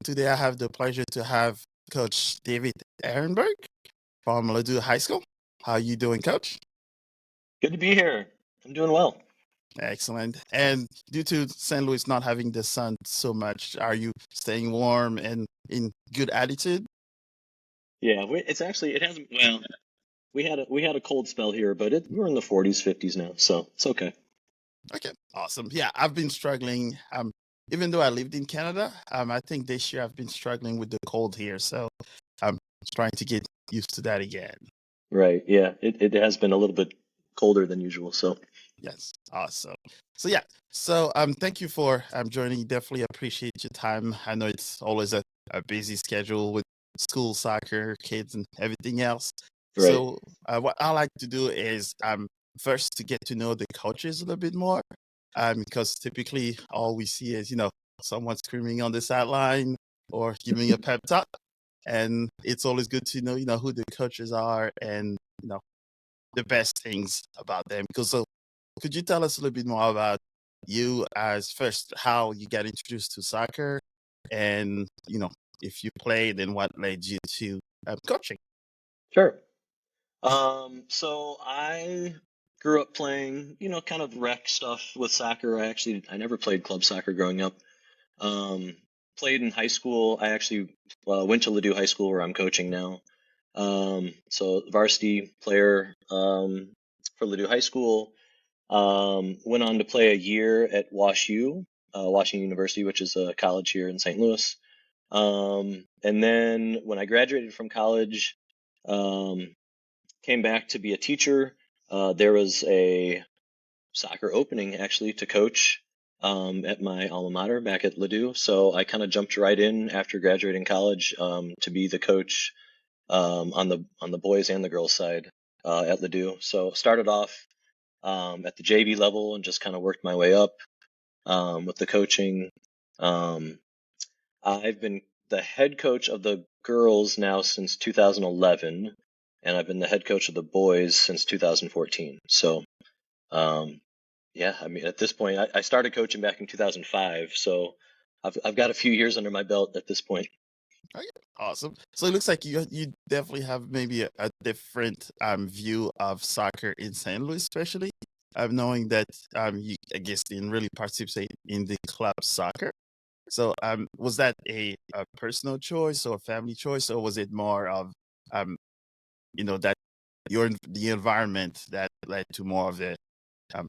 today I have the pleasure to have Coach David Aronberg from Ladue High School. How are you doing, Coach? Good to be here. I'm doing well. Excellent. And due to St. Louis not having the sun so much, are you staying warm and in good attitude? Yeah, it hasn't. Well, we had a cold spell here, but we're in the 40s, 50s now, so it's okay. Okay, awesome. Yeah, I've been struggling. Even though I lived in Canada, I think this year I've been struggling with the cold here. So I'm trying to get used to that again. Right. Yeah, it has been a little bit colder than usual. So Yes, awesome. So yeah, so thank you for joining. Definitely appreciate your time. I know it's always a busy schedule with school, soccer, kids, and everything else. right. So what I like to do is first to get to know the coaches a little bit more, because typically all we see is someone screaming on the sideline or giving a pep talk, and it's always good to know who the coaches are and the best things about them. Because so could you tell us a little bit more about you as first, how you got introduced to soccer and, if you played and what led you to coaching? Sure. So I grew up playing, kind of rec stuff with soccer. I never played club soccer growing up. Um, Played in high school. I actually went to Ladue High School where I'm coaching now. So varsity player for Ladue High School. Went on to play a year at Washington University, which is a college here in St. Louis. And then when I graduated from college, um, came back to be a teacher. There was a soccer opening actually to coach at my alma mater back at Ladue. So I kind of jumped right in after graduating college to be the coach on the boys and the girls side at Ladue. So started off at the JV level and just kind of worked my way up with the coaching. Um, I've been the head coach of the girls now since 2011, and I've been the head coach of the boys since 2014. So, yeah, I mean, at this point, I started coaching back in 2005, so I've got a few years under my belt at this point. Okay, awesome. So it looks like you definitely have maybe a different view of soccer in St. Louis, especially knowing that you, I guess, didn't really participate in the club soccer. So, was that a personal choice or a family choice, or was it more of, um, that the environment that led to more of it um,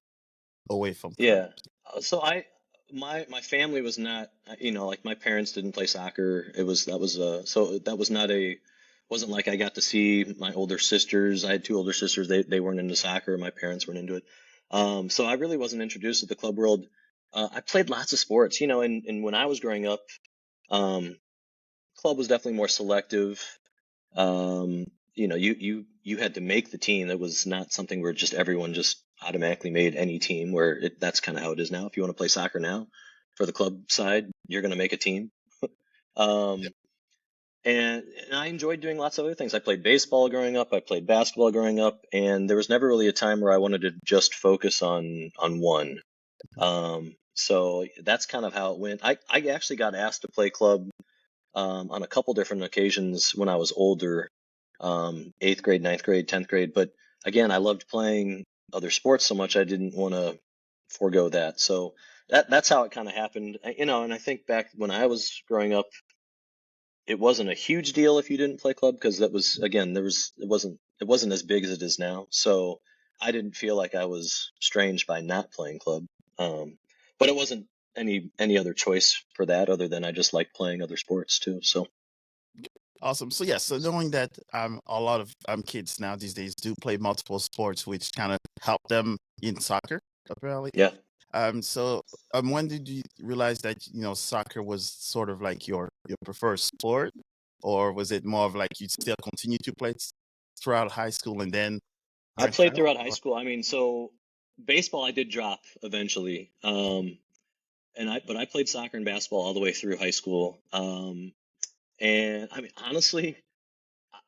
away from club? Yeah. So my family was not, like my parents didn't play soccer. So that was not wasn't like I got to see my older sisters. I had two older sisters. They weren't into soccer. My parents weren't into it. So I really wasn't introduced to the club world. I played lots of sports, and when I was growing up, um, club was definitely more selective. You had to make the team. That was not something where just everyone just automatically made any team. That's kind of how it is now. If you want to play soccer now, for the club side, you're going to make a team. Yeah, Um, and I enjoyed doing lots of other things. I played baseball growing up. I played basketball growing up, and there was never really a time where I wanted to just focus on one. So that's kind of how it went. I actually got asked to play club on a couple different occasions when I was older, eighth grade, ninth grade, 10th grade. But again, I loved playing other sports so much I didn't want to forego that. So that's how it kind of happened. And I think back when I was growing up, it wasn't a huge deal if you didn't play club because that was again it wasn't as big as it is now. So I didn't feel like I was strange by not playing club. Um, but it wasn't any other choice for that other than I just like playing other sports too. So awesome. So yes, so knowing that a lot of kids now these days do play multiple sports, which kind of help them in soccer, apparently. yeah. So when did you realize that soccer was sort of like your preferred sport, or was it more of like you still continue to play throughout high school and then I branched played out? throughout high school. I mean, so baseball I did drop eventually. But I played soccer and basketball all the way through high school. And I mean, honestly,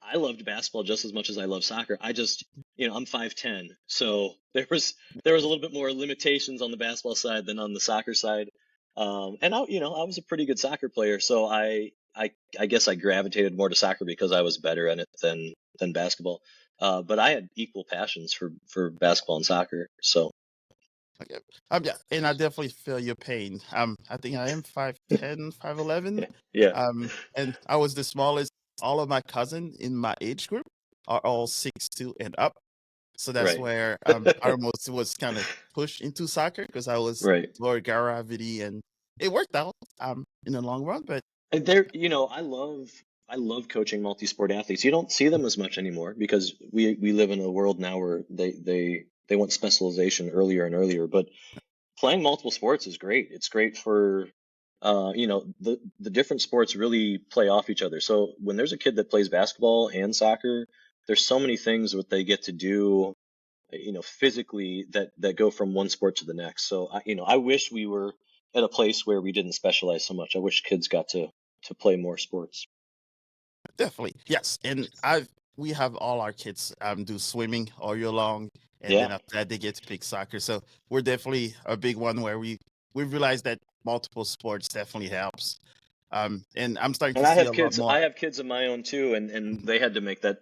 I loved basketball just as much as I love soccer. I just, I'm 5'10", so there was a little bit more limitations on the basketball side than on the soccer side. And I was a pretty good soccer player, so I guess I gravitated more to soccer because I was better at it than basketball. But I had equal passions for basketball and soccer. So Okay. Yeah, and I definitely feel your pain. I think I am 5'10", 5'11", yeah, and I was the smallest. All of my cousins in my age group are all 6'2" and up. So that's right, where I almost was kind of pushed into soccer because I was right. lower gravity, and it worked out in the long run. But And there, I love coaching multi-sport athletes. You don't see them as much anymore because we live in a world now where they want specialization earlier and earlier. But playing multiple sports is great. It's great for the different sports really play off each other. So when there's a kid that plays basketball and soccer, there's so many things that they get to do, physically that go from one sport to the next. So I wish we were at a place where we didn't specialize so much. I wish kids got to play more sports. definitely, yes. And we have all our kids do swimming all year long, and then Yeah. after that they get to pick soccer. So we're definitely a big one where we realize that multiple sports definitely helps. And I'm starting And to I see have a lot kids. more. I have kids of my own too, and they had to make that.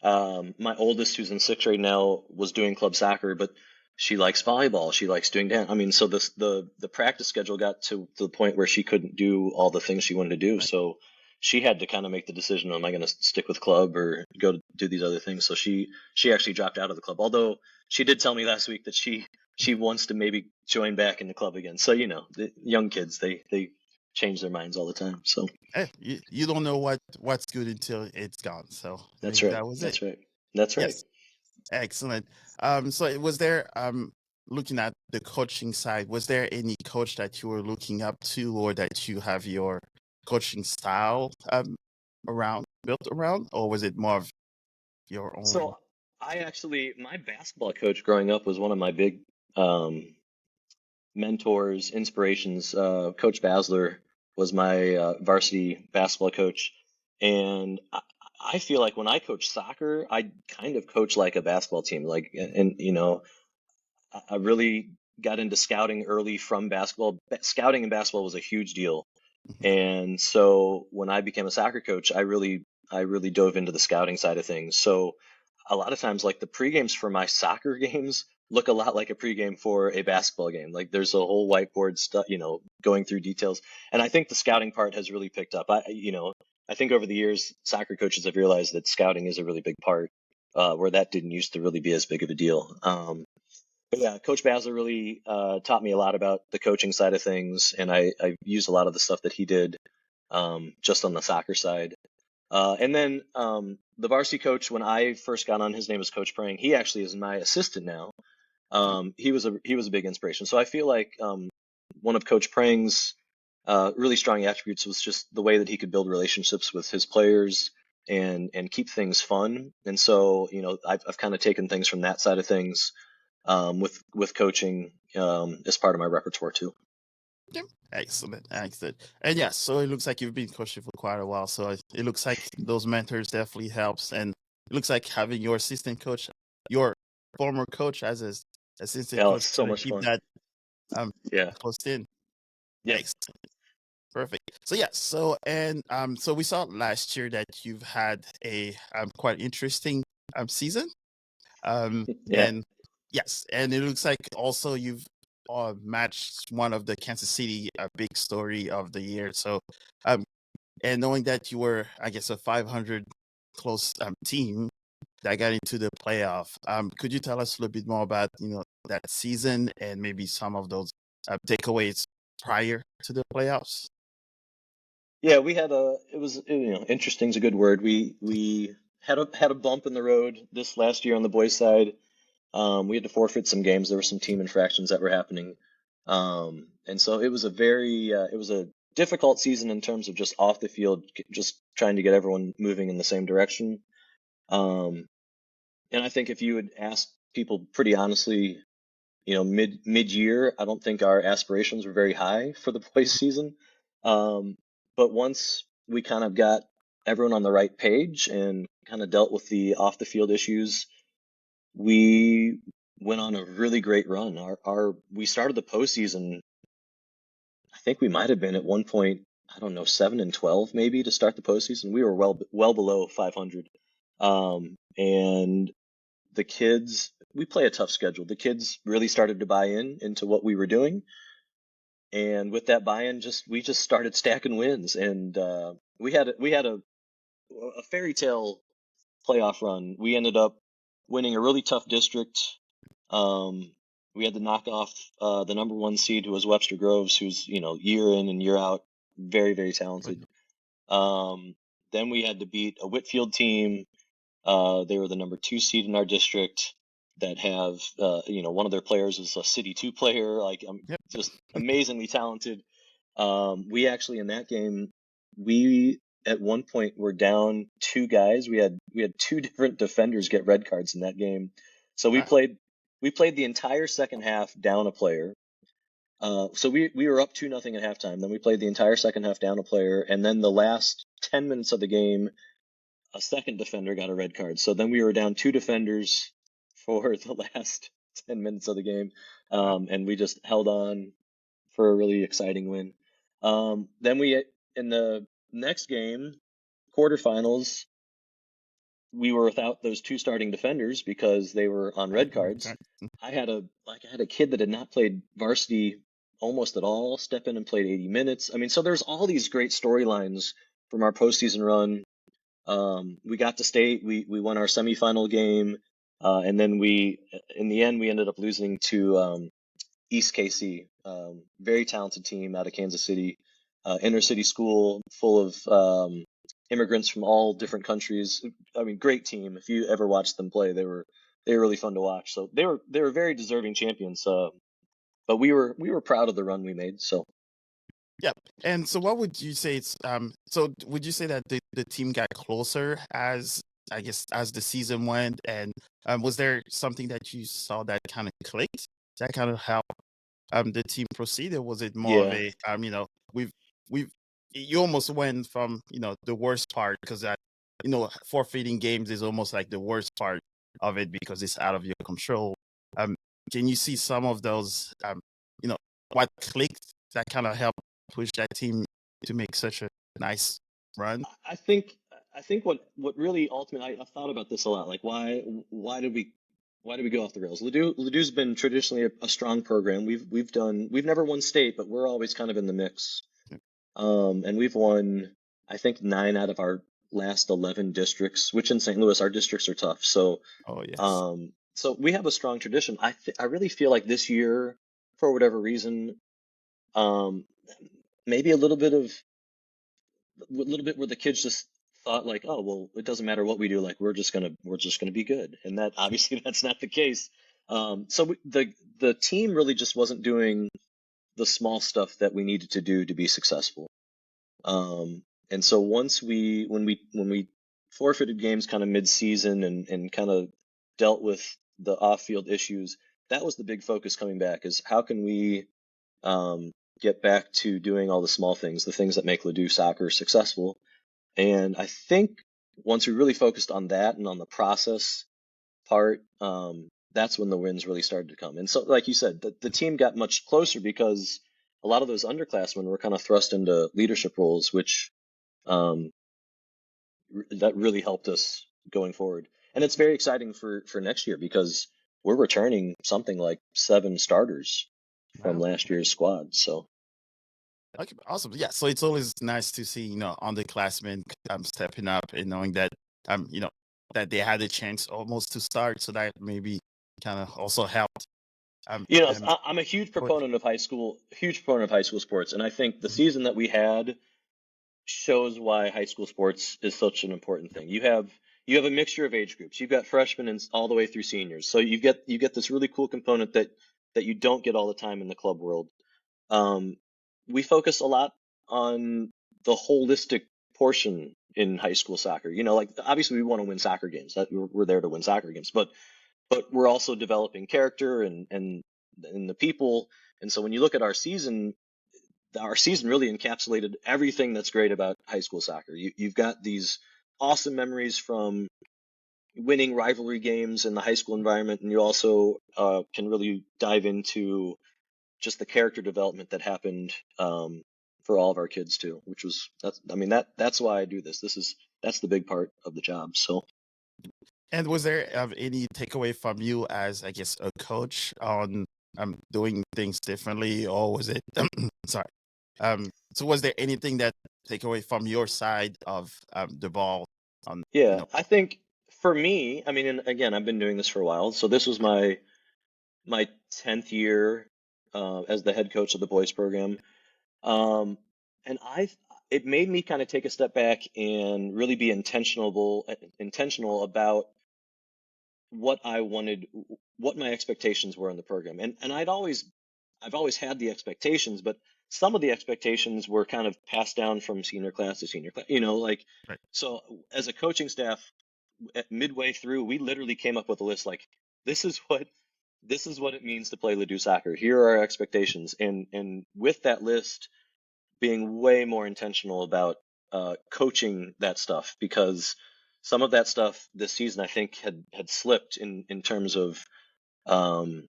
My oldest, who's in sixth grade now, was doing club soccer, but she likes volleyball. She likes doing dance. I mean, so the practice schedule got to the point where she couldn't do all the things she wanted to do. Right. So she had to kind of make the decision: am I going to stick with club or go to do these other things? So she actually dropped out of the club. Although she did tell me last week that she wants to maybe join back in the club again. So the young kids, they change their minds all the time. So. You don't know what's good until it's gone. So That's maybe right. that was it. That's right. That's right. Yes, excellent. So was there looking at the coaching side, was there any coach that you were looking up to, or that you have your coaching style around built around, or was it more of your own? So my basketball coach growing up was one of my big um, mentors, inspirations. Coach Basler was my varsity basketball coach, and I feel like when I coach soccer, I kind of coach like a basketball team. Like, and I really got into scouting early from basketball. Scouting in basketball was a huge deal. Mhm. And so when I became a soccer coach, I really dove into the scouting side of things. So a lot of times, like the pre-games for my soccer games look a lot like a pre-game for a basketball game. Like there's a whole whiteboard stuff, going through details. And I think the scouting part has really picked up. I think over the years, soccer coaches have realized that scouting is a really big part, where that didn't used to really be as big of a deal. But yeah, Coach Basler really taught me a lot about the coaching side of things, and I used a lot of the stuff that he did just on the soccer side. And then the varsity coach, when I first got on, his name is Coach Prang. He actually is my assistant now. He was a big inspiration. So I feel like one of Coach Prang's really strong attributes was just the way that he could build relationships with his players and keep things fun. And so I've kind of taken things from that side of things with coaching as part of my repertoire too. Yeah. Excellent, excellent. And yes, so it looks like you've been coaching for quite a while. So it looks like those mentors definitely helps, and it looks like having your assistant coach, your former coach as an assistant Yeah, coach, it's so kind of much keep fun. that um Yeah. close in. Yep. Excellent. Perfect. So yes, so we saw last year that you've had a quite interesting season. Um Yeah. and yes, and it looks like also you've matched one of the Kansas City big story of the year. So um and knowing that you were, I guess, a 500 close team that got into the playoff, could you tell us a little bit more about that season and maybe some of those takeaways prior to the playoffs? Yeah, we had it was, interesting is a good word. We had a bump in the road this last year on the boys' side. We had to forfeit some games. There were some team infractions that were happening. And so it was a difficult season in terms of just off the field, just trying to get everyone moving in the same direction. Um, and I think if you would ask people pretty honestly, mid year, I don't think our aspirations were very high for the boys season. Um, but once we kind of got everyone on the right page and kind of dealt with the off the field issues, we went on a really great run. We started the postseason. I think we might have been at one point I don't know, 7-12 maybe to start the postseason. We were well below 500. And the kids, we play a tough schedule. The kids really started to buy into what we were doing, and with that buy-in, we just started stacking wins, and we had a fairy tale playoff run. We ended up winning a really tough district. Um, we had to knock off the number one seed, who was Webster Groves, who's year in and year out, very very But talented. Um, then we had to beat a Whitfield team. They were the number two seed in our district that have, one of their players is a City 2 player, like yep, just amazingly talented. We actually in that game, we at one point were down two guys. We had two different defenders get red cards in that game. So we wow, played the entire second half down a player. So we were up 2-0 at halftime. Then we played the entire second half down a player, and then the last 10 minutes of the game, a second defender got a red card. So then we were down two defenders for the last 10 minutes of the game. wow, And we just held on for a really exciting win. Then in the next game, quarterfinals, we were without those two starting defenders because they were on red cards. okay, I had a kid that had not played varsity almost at all step in and played 80 minutes. I mean, so there's all these great storylines from our postseason run. We got to state. We won our semifinal game, and then in the end, we ended up losing to East KC, very talented team out of Kansas City, inner city school full of immigrants from all different countries. I mean, great team. If you ever watched them play, they were really fun to watch. So they were very deserving champions. But we were proud of the run we made. So yep. And so, what would you say? So would you say that the team got closer as I guess as the season went, and was there something that you saw that kind of clicked, that kind of helped the team proceed, or was it more of yeah, a we've we've you almost went from the worst part because that forfeiting games is almost like the worst part of it because it's out of your control. Um, can you see some of those you know what clicked that kind of helped push that team to make such a nice run? I think I think what really ultimately I've thought about this a lot. Like why did we go off the rails? Ladou's been traditionally a strong program. We've never won state, but we're always kind of in the mix. And we've won, I think, 9 out of our last 11 districts, which in St. Louis our districts are tough. So Oh yes. so we have a strong tradition. I really feel like this year, for whatever reason, um, maybe a little bit where the kids just thought like, oh well, it doesn't matter what we do, like we're just gonna be good, and that obviously that's not the case. The team really just wasn't doing the small stuff that we needed to do to be successful. And so when we forfeited games kind of mid-season and kind of dealt with the off-field issues, that was the big focus coming back, is how can we um, get back to doing all the small things, the things that make Ladue soccer successful. And I think once we really focused on that and on the process part, that's when the wins really started to come. And so, like you said, the team got much closer because a lot of those underclassmen were kind of thrust into leadership roles, which um, that really helped us going forward. And it's very exciting for next year because we're returning something like 7 starters from Wow. last year's squad. So Okay, awesome. Yeah, so it's always nice to see, underclassmen stepping up and knowing that that they had a chance almost to start, so that maybe kind of also helped them I'm a huge put. proponent of high school sports, and I think the season that we had shows why high school sports is such an important thing. You have a mixture of age groups. You've got freshmen and all the way through seniors. So you get this really cool component that you don't get all the time in the club world. Um, we focus a lot on the holistic portion in high school soccer. Like obviously we want to win soccer games. That we're there to win soccer games, but we're also developing character and the people. And so when you look at our season really encapsulated everything that's great about high school soccer. You've got these awesome memories from winning rivalry games in the high school environment, and you also can really dive into just the character development that happened all of our kids too, which was that's why I do this. That's the big part of the job. So And was there any takeaway from you as, I guess, a coach on doing things differently, or was it? Sorry. So was there anything that take away from your side of the ball on, you yeah, know? I think for me, I mean, and again, I've been doing this for a while. So this was my 10th year as the head coach of the boys program. Um, and it made me kind of take a step back and really be intentional about what I wanted, what my expectations were in the program. And I've always had the expectations, but some of the expectations were kind of passed down from senior class to senior class, like, Right. so as a coaching staff, at midway through, we literally came up with a list like, this is what it means to play Ladue soccer. Here are our expectations. And with that list, being way more intentional about coaching that stuff, because some of that stuff this season I think had slipped in terms of um,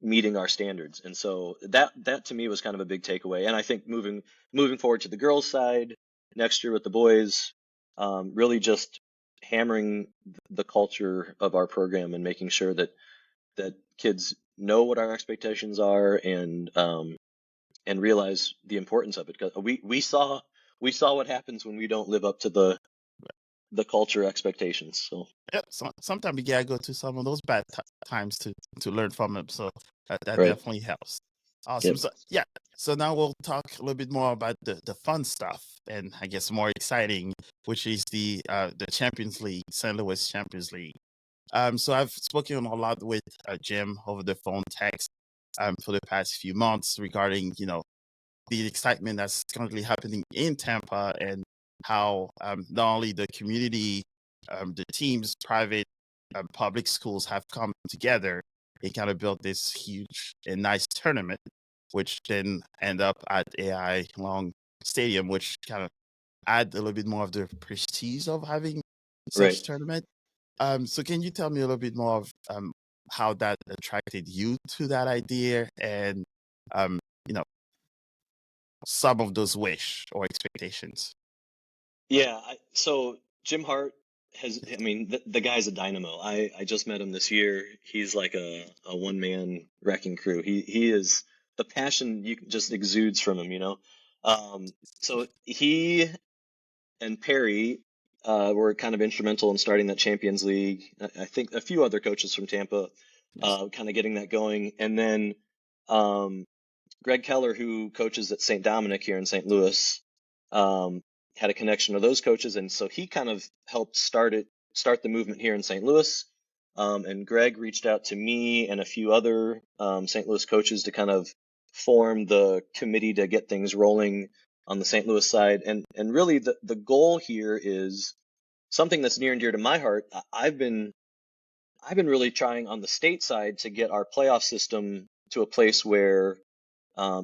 meeting our standards. And so that to me was kind of a big takeaway. And I think moving forward to the girls' side next year with the boys, really just hammering the culture of our program and making sure that kids know what our expectations are, and realize the importance of it. Because we saw what happens when we don't live up to the culture expectations. So Yep. So sometimes you gotta go to some of those bad times to learn from them. So that right, definitely helps. Awesome. yep, So yeah. So now we'll talk a little bit more about the fun stuff, and I guess more exciting, which is the Champions League, St. Louis Champions League. So I've spoken a lot with Jim over the phone text for the past few months regarding, the excitement that's currently happening in Tampa, and how not only the community, the teams, private, public schools have come together and kind of built this huge and nice tournament, which then end up at AI Long Stadium, which kind of add a little bit more of the prestige of having right. such tournament. So can you tell me a little bit more of how that attracted you to that idea, and um, you know, some of those wish or expectations? Yeah. So Jim Hart I mean, the guy's a dynamo. I just met him this year. He's like a one man wrecking crew. He is the passion you just exudes from him. So he and Perry were kind of instrumental in starting that Champions League. I think a few other coaches from Tampa Yes. kind of getting that going. And then um, Greg Keller, who coaches at St. Dominic here in St. Louis, um, had a connection to those coaches, and so he kind of helped start the movement here in St. Louis. And Greg reached out to me and a few other St. Louis coaches to kind of form the committee to get things rolling on the St. Louis side. And really, the goal here is something that's near and dear to my heart. I've been really trying on the state side to get our playoff system to a place where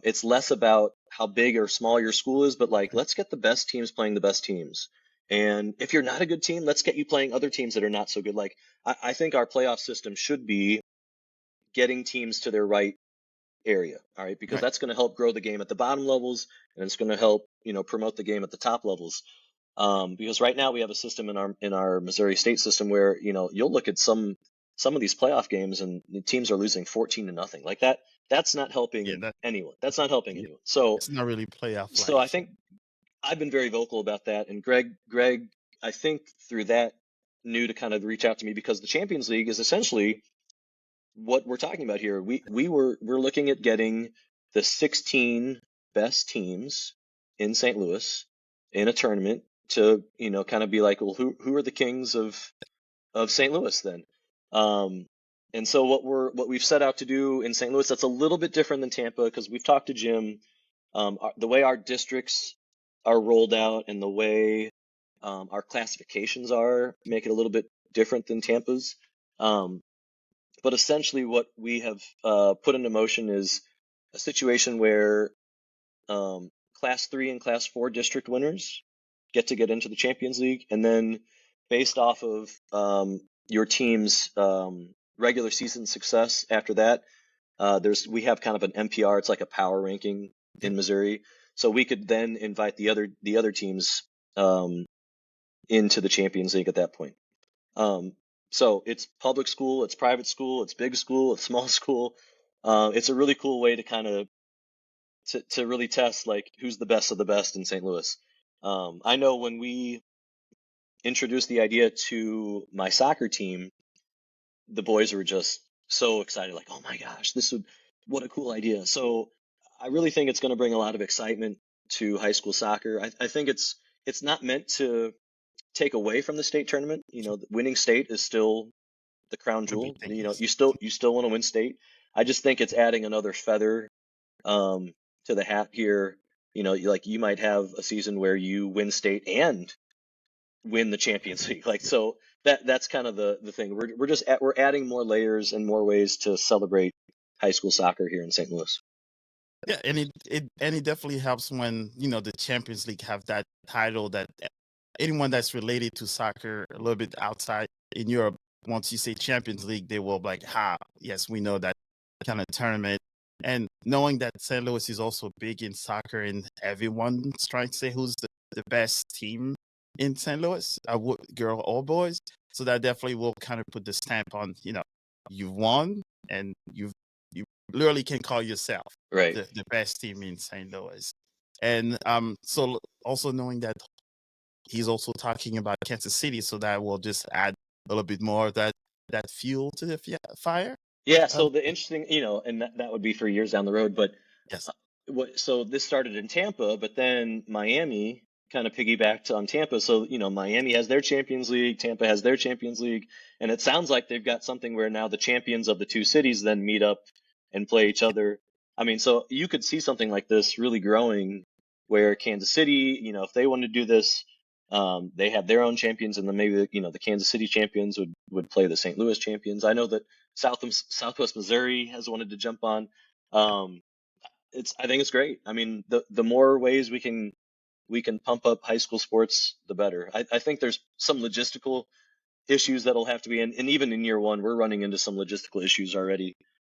it's less about how big or small your school is, but like, let's get the best teams playing the best teams. And if you're not a good team, let's get you playing other teams that are not so good. Like, I think our playoff system should be getting teams to their right area. All right. Because Right. that's going to help grow the game at the bottom levels, and it's going to help, promote the game at the top levels. Because right now we have a system in our Missouri State system where, you'll look at some of these playoff games and the teams are losing 14-0 like that. That's not Yeah. helping That. anyone. That's not helping Yeah. anyone. So, It's not really playoff so I life. think I've been very vocal about that. And Greg, I think through that knew to kind of reach out to me, because the Champions League is essentially what we're talking about here. We're looking at getting the 16 best teams in St. Louis in a tournament to, kind of be like, well, who are the kings of St. Louis then? Um, and so what we've set out to do in St. Louis, that's a little bit different than Tampa, because we've talked to Jim. The way our districts are rolled out and the way our classifications make it a little bit different than Tampa's. Um, but essentially, what we have put into motion is a situation where Class 3 and Class 4 district winners get into the Champions League, and then based off of your team's regular season success after that, we have kind of an NPR. It's like a power ranking Yep. in Missouri. so we could then invite the other teams into the Champions League at that point. Um, so it's public school, it's private school, it's big school, it's small school. It's a really cool way to kind of to really test like who's the best of the best in St. Louis. I know when we introduced the idea to my soccer team, the boys were just so excited, like, oh my gosh, what a cool idea. So I really think it's going to bring a lot of excitement to high school soccer. I think it's not meant to take away from the state tournament. Winning state is still the crown A big jewel. thing, yes. You still want to win state. I just think it's adding another feather um, to the hat here. Like you might have a season where you win state and win the Champions League. Like so that's kind of the thing. We're adding more layers and more ways to celebrate high school soccer here in St. Louis. Yeah, and it definitely helps when the Champions League have that title that anyone that's related to soccer a little bit outside in Europe, once you say Champions League, they will be like, "Ha, yes, we know that kind of tournament." And knowing that St. Louis is also big in soccer, and everyone's trying to say who's the best team in St. Louis, girl or boys, so that definitely will kind of put the stamp on, you've won and you literally can call yourself Right. the best team in St. Louis. And so also knowing that he's also talking about Kansas City, so that will just add a little bit more of that fuel to the fire. Yeah, Um, so the interesting, and that would be for years down the road, but yes, so this started in Tampa, but then Miami kind of piggybacked on Tampa. So, Miami has their Champions League, Tampa has their Champions League, and it sounds like they've got something where now the champions of the two cities then meet up and play each other. I mean, so you could see something like this really growing where Kansas City, if they wanted to do this, they have their own champions, and then maybe the Kansas City champions would play the St. Louis champions. I know that Southwest Missouri has wanted to jump on. Um, I think it's great. I mean, the more ways we can pump up high school sports, the better. I think there's some logistical issues that'll have to be in, and even in year one, we're running into some logistical issues already.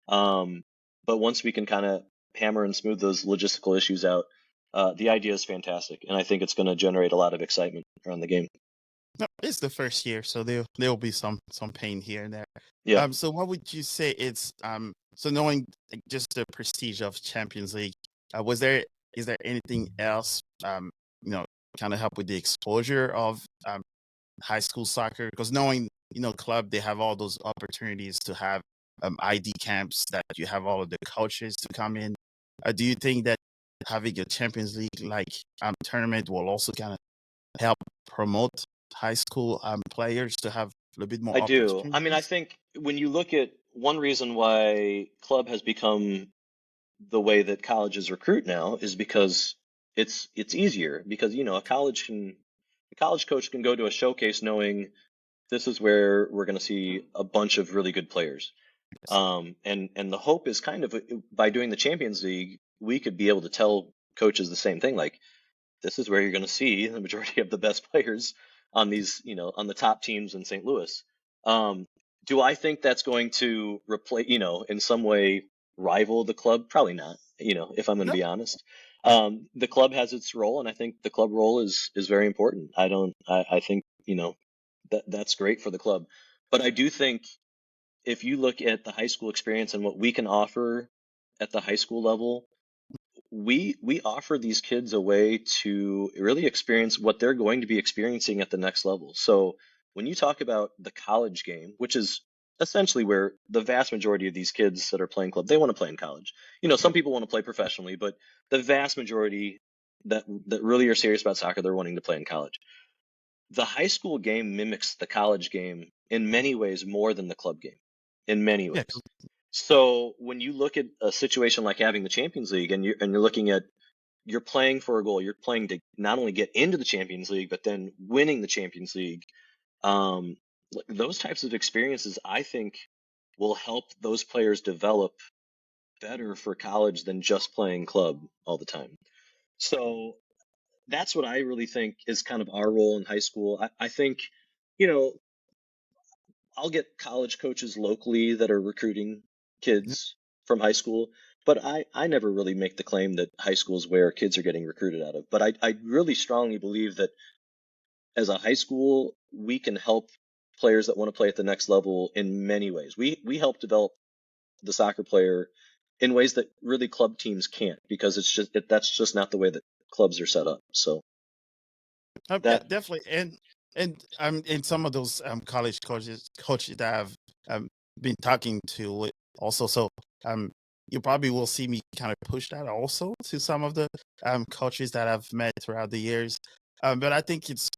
Um, but once we can kind of hammer and smooth those logistical issues out, the idea is fantastic, and I think it's going to generate a lot of excitement around the game. no, it's the first year, so there'll be some pain here and there. Yeah, So what would you say it's so knowing like, just the prestige of Champions League, is there anything else you know kind of help with the exposure of high school soccer? Because knowing club, they have all those opportunities to have ID camps that you have all of the coaches to come in. Do you think that having a Champions League like tournament will also kind of help promote high school players to have a little bit more I do. I mean, I opportunities? think when you look at one reason why club has become the way that colleges recruit now is because it's easier because a college coach can go to a showcase knowing this is where we're going to see a bunch of really good players. Yes. And the hope is kind of by doing the Champions League, we could be able to tell coaches the same thing, like this is where you're going to see the majority of the best players on these, on the top teams in St. Louis. Um, do I think that's going to replace, in some way rival the club? Probably not, if I'm going to No. be honest. The club has its role, and I think the club role is very important. I think, that's great for the club. But I do think if you look at the high school experience and what we can offer at the high school level, we offer these kids a way to really experience what they're going to be experiencing at the next level. So when you talk about the college game, which is essentially where the vast majority of these kids that are playing club, they want to play in college. Some people want to play professionally, but the vast majority that really are serious about soccer, they're wanting to play in college. The high school game mimics the college game in many ways more than the club game, in many Yeah. ways. So when you look at a situation like having the Champions League and you're looking at you're playing for a goal, you're playing to not only get into the Champions League but then winning the Champions League. Um, those types of experiences, I think, will help those players develop better for college than just playing club all the time. So that's what I really think is kind of our role in high school. I think, you know, I'll get college coaches locally that are recruiting Yeah. kids from high school. But I never really make the claim that high school is where kids are getting recruited out of. But I really strongly believe that as a high school, we can help players that want to play at the next level in many ways. We help develop the soccer player in ways that really club teams can't, because that's just not the way that clubs are set up. So Yeah, that definitely. And some of those college coaches that I've um been talking to also, so um you probably will see me kind of push that also to some of the coaches that I've met throughout the years. But I think it's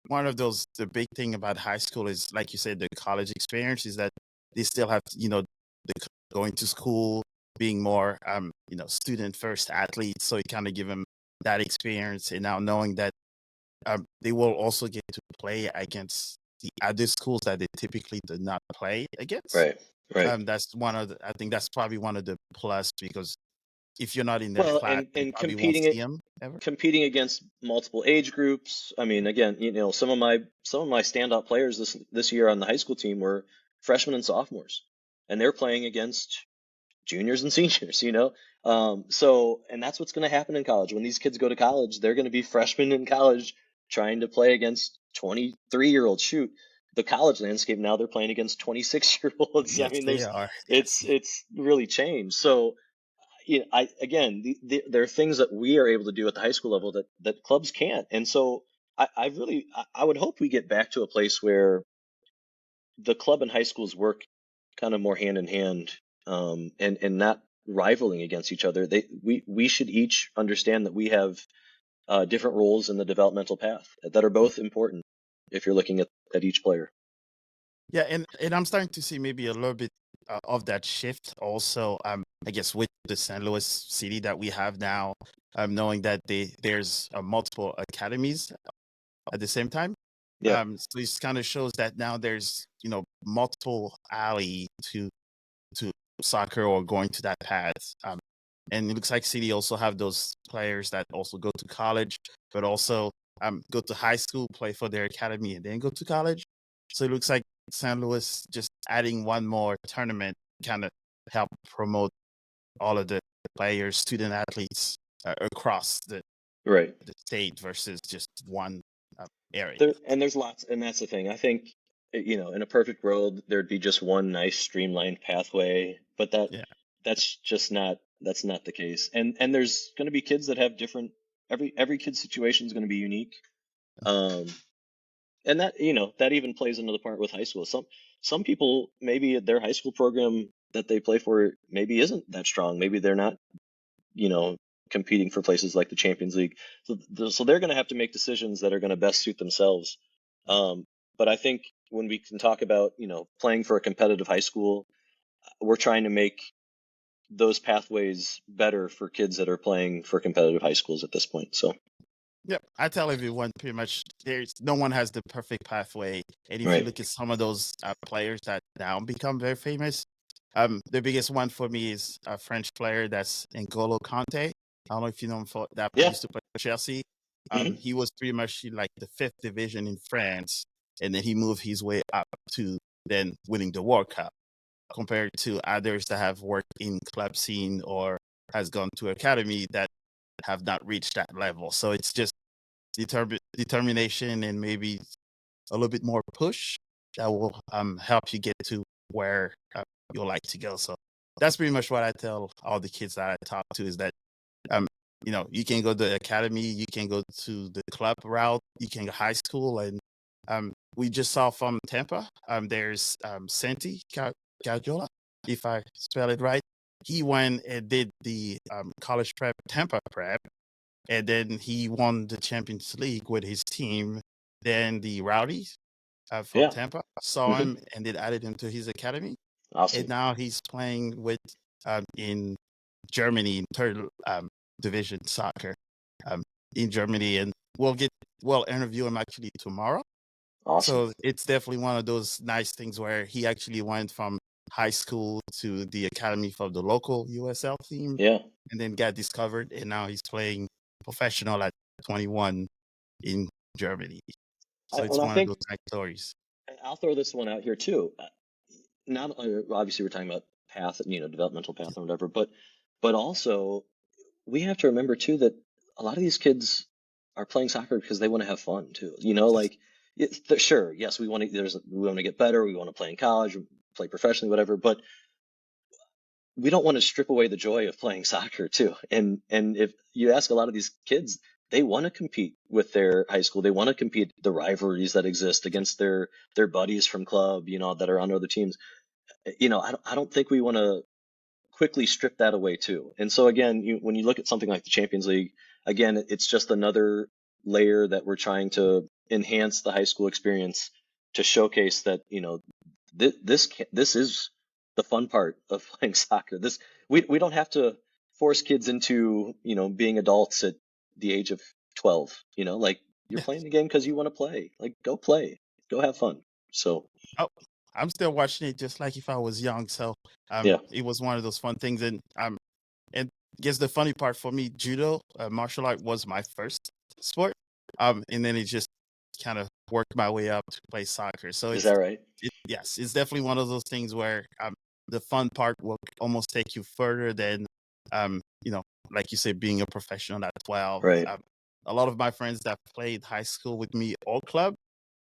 one of those, the big thing about high school is, like you said, the college experience is that they still have, the going to school, being more student first athletes, so it kind of give them that experience, and now knowing that they will also get to play against the other schools that they typically do not play against. right, right. That's one of I think that's probably one of the plus, because if you're not in their Well, class, you and probably won't see them ever. competing against multiple age groups. I mean, again, some of my standout players this year on the high school team were freshmen and sophomores, and they're playing against juniors and seniors, and that's what's going to happen in college. When these kids go to college, they're going to be freshmen in college trying to play against 23-year-olds. Shoot, the college landscape now, they're playing against 26-year-olds. I Yes, mean, they are. Yes. it's really changed. So, I again, there are things that we are able to do at the high school level that clubs can't. And so I would hope we get back to a place where the club and high schools work kind of more hand in hand, and not rivaling against each other. We should each understand that we have different roles in the developmental path that are both important if you're looking at each player. Yeah, and I'm starting to see maybe a little bit of that shift also. I guess with the St. Louis city that we have now, knowing that there's multiple academies at the same time. Yeah, So it kind of shows that now there's multiple alley to soccer or going to that path. And it looks like City also have those players that also go to college, but also go to high school, play for their academy, and then go to college. So it looks like St. Louis just adding one more tournament kind of help promote all of the players, student athletes across right. the state versus just one area. There's lots, and that's the thing. I think, in a perfect world, there'd be just one nice streamlined pathway, but Yeah. that's not the case. And there's going to be kids that have different. Every kid's situation is going to be unique. Um, and that even plays into the part with high school. Some people, maybe their high school program that they play for maybe isn't that strong. Maybe they're not, you know, competing for places like the Champions League. So they're going to have to make decisions that are going to best suit themselves. But I think when we can talk about, playing for a competitive high school, we're trying to make those pathways better for kids that are playing for competitive high schools at this point. So, Yep, I tell everyone pretty much there's no one has the perfect pathway, and if you right. look at some of those players that now become very famous, the biggest one for me is a French player that's N'Golo Kante. I don't know if you know him, for that Yeah. used to play for Chelsea. Hmm. He was pretty much in, like, the fifth division in France, and then he moved his way up to then winning the World Cup. Compared to others that have worked in club scene or has gone to academy that have not reached that level. So it's just determination and maybe a little bit more push that will help you get to where you'll like to go. So that's pretty much what I tell all the kids that I talk to is that um, you can go to the academy, you can go to the club route, you can go high school, and we just saw from Tampa. There's Santi Cagiola, if I spell it right. He went and did the college prep, Tampa prep, and then he won the Champions League with his team. Then the Rowdies from Yeah. Tampa saw Hmm. him and then added him to his academy, and Awesome. now he's playing with in Germany in third division soccer um, in Germany, and we'll interview him actually tomorrow. Awesome. So it's definitely one of those nice things where he actually went from high school to the academy for the local USL team, Yeah. and then got discovered, and now he's playing professional at 21 in Germany. So it's And I one of think those nice stories. I'll throw this one out here too. Not Obviously we're talking about path, developmental path or whatever, but But also, we have to remember too that a lot of these kids are playing soccer because they want to have fun too. Yes. Like sure, yes, we want to get better, we want to play in college, play professionally, whatever, but we don't want to strip away the joy of playing soccer too. And if you ask a lot of these kids, they want to compete with their high school. They want to compete the rivalries that exist against their buddies from club, that are on other teams. I don't think we want to quickly strip that away too. And so again, when you look at something like the Champions League, again, it's just another layer that we're trying to enhance the high school experience to showcase that, this is the fun part of playing soccer. We don't have to force kids into, being adults at the age of 12, like you're playing Yes. the game because you want to play. Like go play, go have fun. So Oh, I'm still watching it just like if I was young. So yeah, it was one of those fun things. And I guess the funny part for me, judo, martial art was my first sport. And then it just kind of worked my way up to play soccer. So is that right? yes, it's definitely one of those things where the fun part will almost take you further than um, you know, like you said, being a professional at 12. Right, A lot of my friends that played high school with me or club,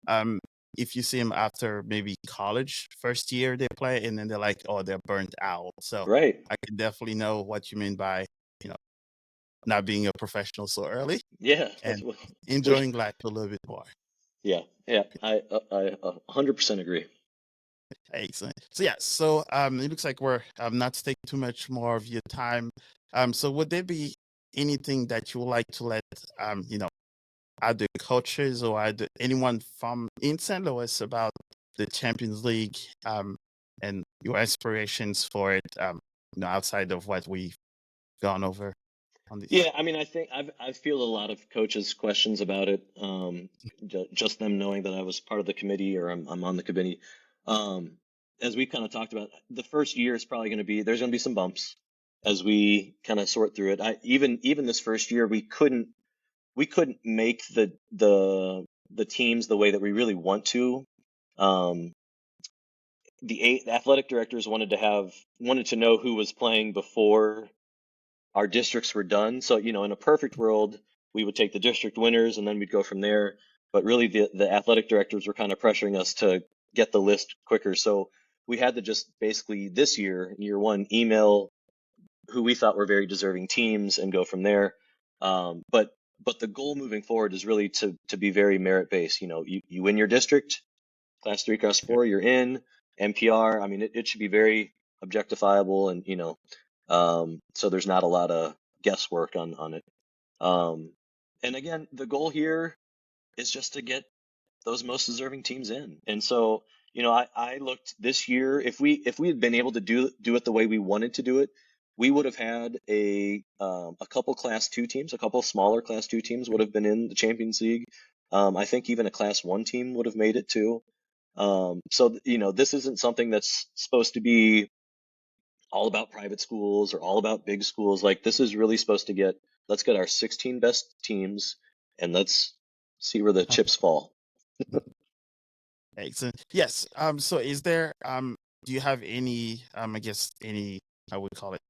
um, if you see them after maybe college, first year they play, and then they're like, oh, they're burnt out. So right. I can definitely know what you mean by, you know, not being a professional so early Yeah, and there's enjoying life a little bit more. yeah, yeah. I 100% agree. Excellent. So yeah, so it looks like we're not to take too much more of your time. So would there be anything that you would like to let either coaches or either anyone from in St. Louis about the Champions League and your aspirations for it, outside of what we've gone over on this? Yeah, I mean, I feel a lot of coaches' questions about it. Just them knowing that I was part of the committee or I'm on the committee. Um, as we kind of talked about, the first year is probably going to be there's going to be some bumps as we kind of sort through it. Even this first year we couldn't make the teams the way that we really want to. Um, the athletic directors wanted to know who was playing before our districts were done. So, in a perfect world, we would take the district winners and then we'd go from there. But really, the athletic directors were kind of pressuring us to get the list quicker. So we had to just basically this year one, email who we thought were very deserving teams and go from there. But the goal moving forward is really to be very merit based. You win your district, class 3, class 4, you're in. MPR, I mean, it should be very objectifiable and, so there's not a lot of guesswork on it. Um, and again, the goal here is just to get those most deserving teams in. And so, I looked this year, if we had been able to do it the way we wanted to do it, we would have had a couple class 2 teams, a couple smaller class 2 teams would have been in the Champions League. I think even a class 1 team would have made it too. So, this isn't something that's supposed to be all about private schools or all about big schools. Like this is really supposed to let's get our 16 best teams and let's see where the chips fall. Excellent. Yes. So is there do you have any I guess any I would call it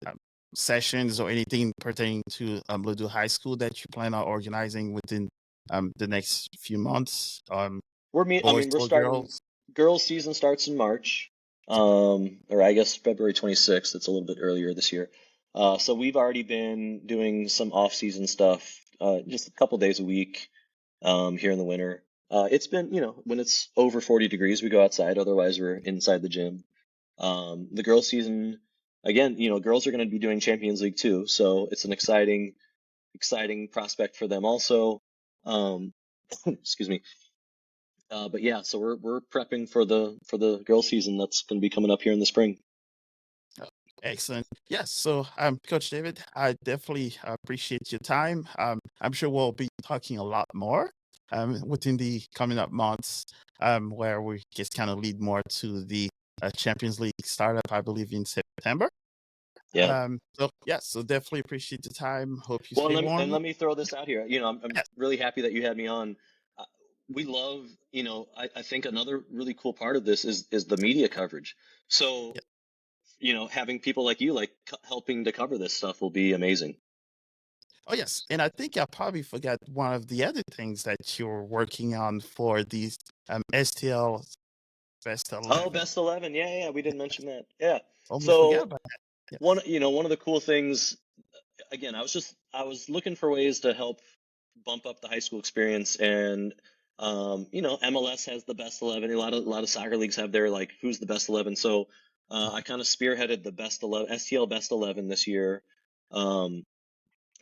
um, sessions or anything pertaining to Ladue High School that you plan on organizing within the next few months? I Boys mean, we're or starting, girls? girls season starts in March, or I guess February 26th. It's a little bit earlier this year. So we've already been doing some off season stuff, just a couple days a week, here in the winter. It's been, when it's over 40 degrees, we go outside. Otherwise, we're inside the gym. The girls season, again, girls are going to be doing Champions League too. So it's an exciting prospect for them also. Um, excuse me. But yeah, so we're prepping for the girls season that's going to be coming up here in the spring. Oh, excellent. Yes. So, Coach David, I definitely appreciate your time. I'm sure we'll be talking a lot more within the coming up months, where we just kind of lead more to the Champions League startup, I believe, in September. Yeah. So yeah, so definitely appreciate the time. Hope you Well, and stay let me, and warm. let me throw this out here. I'm Yes. really happy that you had me on. Uh, we love, I think another really cool part of this is the media coverage. So, Yes. having people like you helping to cover this stuff will be amazing. Oh, yes. And I think I probably forgot one of the other things that you're working on for these STL Best Oh, 11. best 11. Yeah, yeah, we didn't mention that. Yeah. Almost forgot So about that. one, Yes. one of the cool things, again, I was looking for ways to help bump up the high school experience, and MLS has the best 11. A lot of soccer leagues have their like who's the best 11. So I kind of spearheaded the best 11 STL best 11 this year. Um,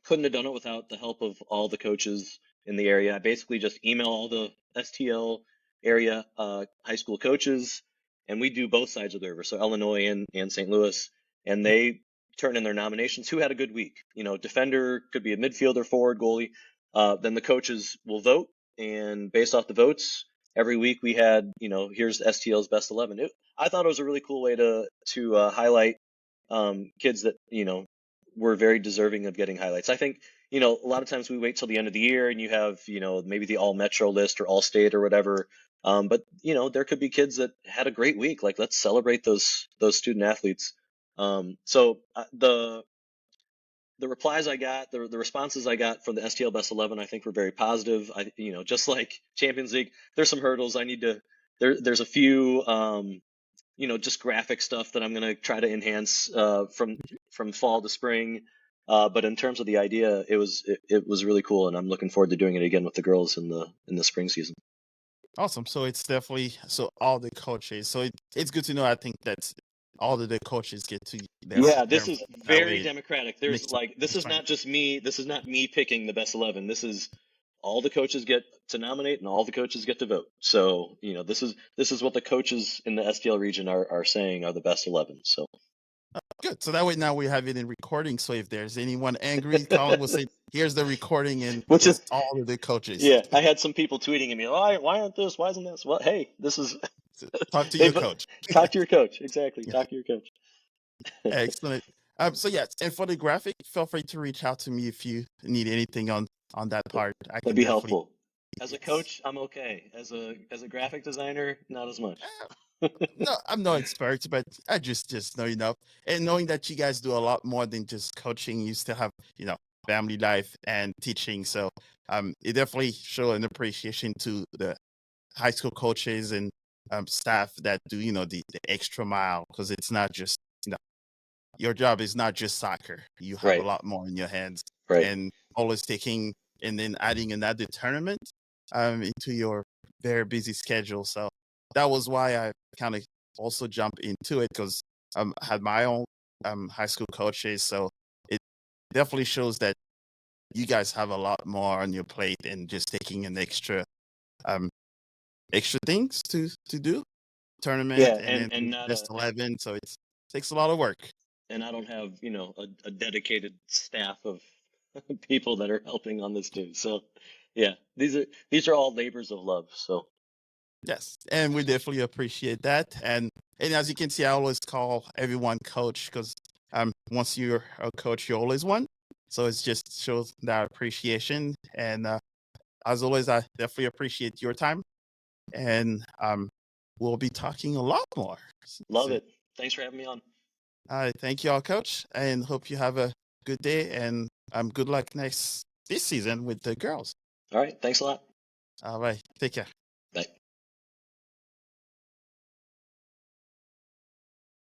couldn't have done it without the help of all the coaches in the area. I basically just email all the STL area high school coaches, and we do both sides of the river, so Illinois and St. Louis, and they turn in their nominations. Who had a good week? Defender could be a midfielder, forward, goalie. Then the coaches will vote, and based off the votes, every week we had, here's STL's best 11. I thought it was a really cool way to highlight kids that were very deserving of getting highlights. I think a lot of times we wait till the end of the year and you have maybe the all metro list or all state or whatever. But there could be kids that had a great week. Like let's celebrate those student athletes. The replies I got, the responses I got from the STL Best 11, I think were very positive. Just like Champions League, there's some hurdles I need to. There's a few just graphic stuff that I'm going to try to enhance from fall to spring. But in terms of the idea, it was really cool, and I'm looking forward to doing it again with the girls in the spring season. Awesome. So it's definitely all the coaches. So it's good to know. I think that all of the coaches get to Yeah, their this is that very way democratic. makes There's like this it's is fine. not just me. This is not me picking the best 11. This is all the coaches get to nominate and all the coaches get to vote. So, this is what the coaches in the STL region are saying are the best 11. So, Good. So that way now we have it in recording. So if there's anyone angry, Colin will say, "Here's the recording," and which it's is all of the coaches. yeah, I had some people tweeting at me, why aren't this? Why isn't this? Well, hey, this is So talk to your they've coach. talk to your coach. Exactly. Yeah. Talk to your coach. Excellent. So yes, and for the graphic, feel free to reach out to me if you need anything on that part. I That'd can be definitely. helpful. As a Yes. coach, I'm okay. As a graphic designer, not as much. No, I'm no expert, but I just know enough. And knowing that you guys do a lot more than just coaching, you still have, family life and teaching. So it definitely show an appreciation to the high school coaches and staff that do, the extra mile, because it's not just, your job is not just soccer. You have a Right. lot more in your hands, Right. and always taking and then adding another tournament into your very busy schedule. So that was why I kind of also jumped into it, because I had my own high school coaches. So it definitely shows that you guys have a lot more on your plate and just taking an um extra things to do tournament Yeah, and and then and not best a 11. So it takes a lot of work. and I don't have, a dedicated staff of people that are helping on this too. So, yeah, these are all labors of love. So, Yes, and we definitely appreciate that. And as you can see, I always call everyone coach, because once you're a coach, you're always one. So it just shows that appreciation. And as always, I definitely appreciate your time. And we'll be talking a lot more love soon. it. Thanks for having me on. All right, thank you all, coach, and hope you have a good day. And good luck this season with the girls. All right, thanks a lot. All right, take care. Bye.